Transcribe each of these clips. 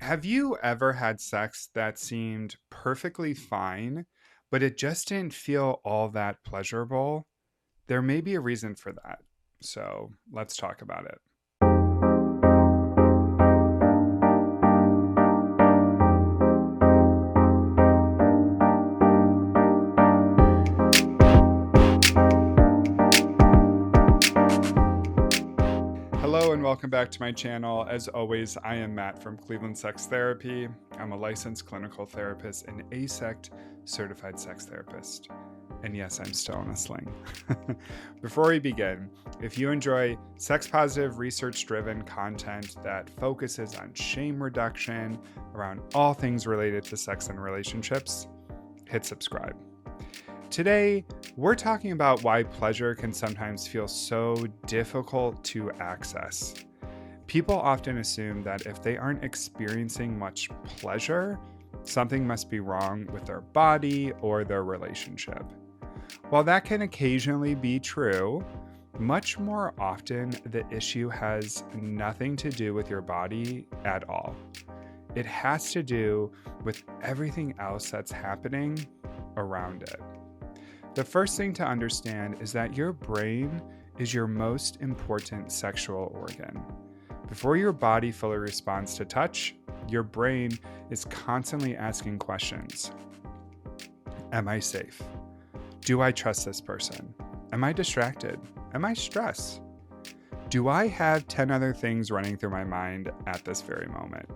Have you ever had sex that seemed perfectly fine, but it just didn't feel all that pleasurable? There may be a reason for that. So let's talk about it. Hello and welcome back to my channel. As always, I am Matt from Cleveland Sex Therapy. I'm a licensed clinical therapist and AASECT Certified Sex Therapist. And yes, I'm still in a sling. Before we begin, if you enjoy sex positive, research driven content that focuses on shame reduction around all things related to sex and relationships, hit subscribe. Today, we're talking about why pleasure can sometimes feel so difficult to access. People often assume that if they aren't experiencing much pleasure, something must be wrong with their body or their relationship. While that can occasionally be true, much more often the issue has nothing to do with your body at all. It has to do with everything else that's happening around it. The first thing to understand is that your brain is your most important sexual organ. Before your body fully responds to touch, your brain is constantly asking questions. Am I safe? Do I trust this person? Am I distracted? Am I stressed? Do I have 10 other things running through my mind at this very moment?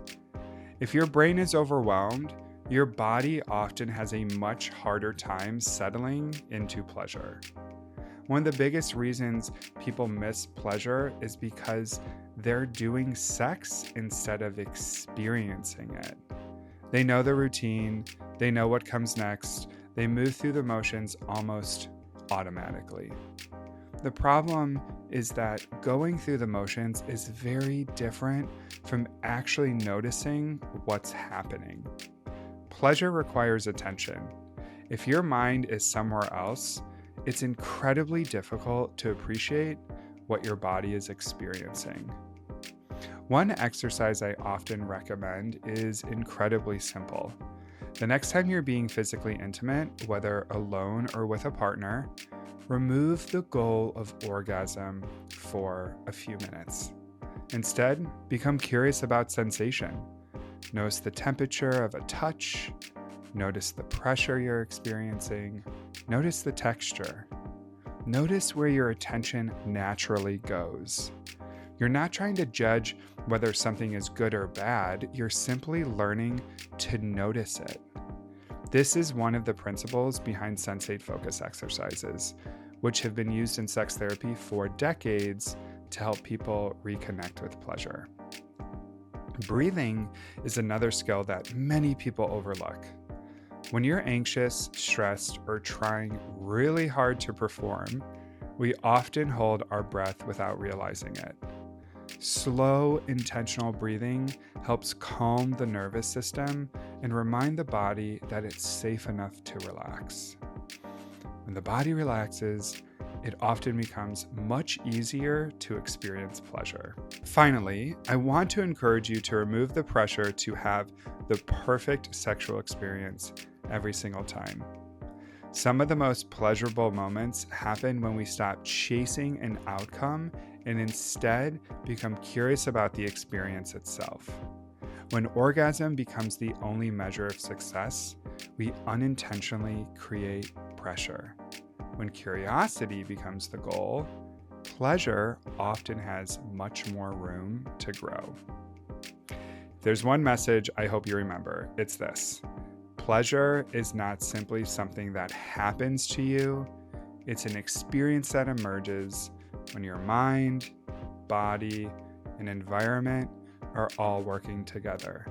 If your brain is overwhelmed, your body often has a much harder time settling into pleasure. One of the biggest reasons people miss pleasure is because they're doing sex instead of experiencing it. They know the routine, they know what comes next, they move through the motions almost automatically. The problem is that going through the motions is very different from actually noticing what's happening. Pleasure requires attention. If your mind is somewhere else, it's incredibly difficult to appreciate what your body is experiencing. One exercise I often recommend is incredibly simple. The next time you're being physically intimate, whether alone or with a partner, remove the goal of orgasm for a few minutes. Instead, become curious about sensation. Notice the temperature of a touch. Notice the pressure you're experiencing. Notice the texture. Notice where your attention naturally goes. You're not trying to judge whether something is good or bad. You're simply learning to notice it. This is one of the principles behind sensate focus exercises, which have been used in sex therapy for decades to help people reconnect with pleasure. Breathing is another skill that many people overlook. When you're anxious, stressed, or trying really hard to perform, we often hold our breath without realizing it. Slow, intentional breathing helps calm the nervous system and remind the body that it's safe enough to relax. When the body relaxes, it often becomes much easier to experience pleasure. Finally, I want to encourage you to remove the pressure to have the perfect sexual experience every single time. Some of the most pleasurable moments happen when we stop chasing an outcome and instead become curious about the experience itself. When orgasm becomes the only measure of success, we unintentionally create pressure. When curiosity becomes the goal, pleasure often has much more room to grow. If there's one message I hope you remember, it's this. Pleasure is not simply something that happens to you. It's an experience that emerges when your mind, body, and environment are all working together.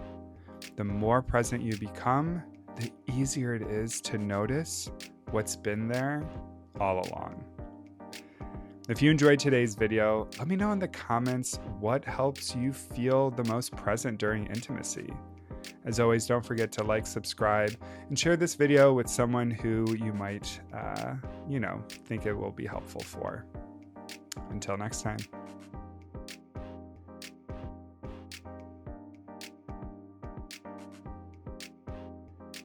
The more present you become, the easier it is to notice what's been there all along. If you enjoyed today's video, let me know in the comments what helps you feel the most present during intimacy. As always, don't forget to like, subscribe, and share this video with someone who you might, think it will be helpful for. Until next time.